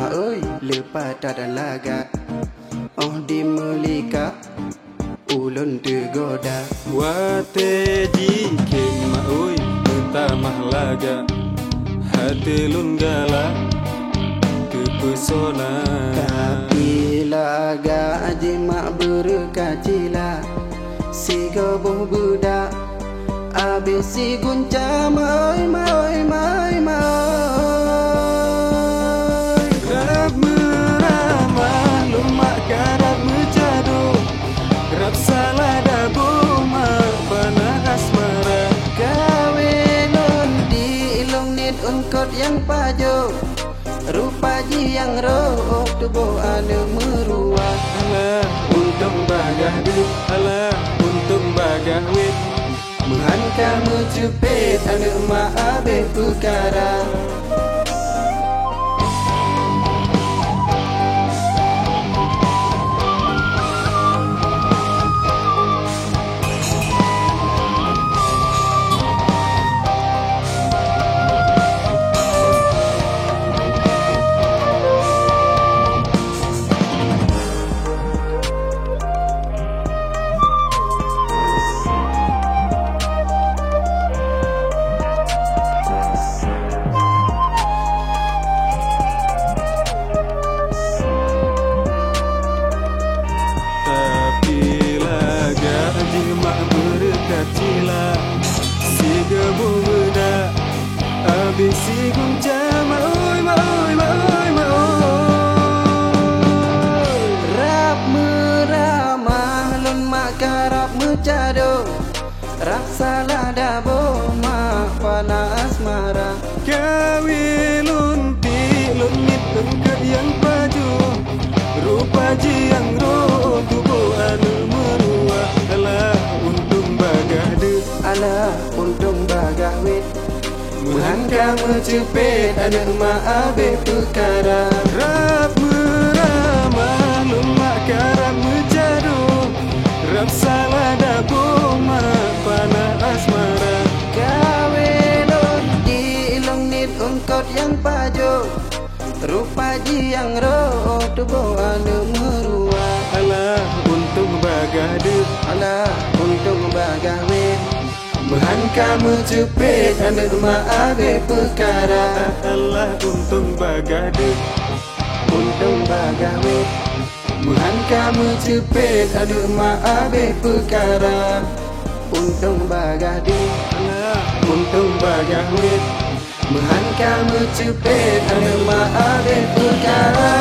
ơi lepas tak laga oh di melika ulun tergoda wate jikin ma oi pertama laga hati lun galak kepesona tapi laga jima berkacila si goboh budak abis si gunca mai mai mai mai rap meramah lumak karap mecado rap salah dabo mak panah asmara kawelon di ilong nit ungkot yang pajo rupa ji yang roh tubuh ane meruah alah untung bagah duit alah untung bagah wit Muhan kamu cepet ane mak abe perkara berkacila si gebu budak abis si gunca maoi maoi maoi maoi rap meramah lun mak karap mecado rap salah dabo mak panah asmara kawilun tilun mit ungkat yang paju rupa ji yang roh tubuh anu meruah alah untung bagah de alah untung bagah wit Muhan kamu cepet ada mak abe perkara rap meramah lumak karap mecado rap salah dabo mak panah asmara kawelon di ilong nit ungkot yang pajo rupa ji yang roh tubuh ane meruah alah untung bagah de alah untung bagah wit Muhan kamu cepet ane mak abe perkara alah untung bagah de untung bagah wit Muhan kamu cepet ane mak abe perkara untung bagah de alah untung bagah wit Muhan kamu cepet ane mak abe perkara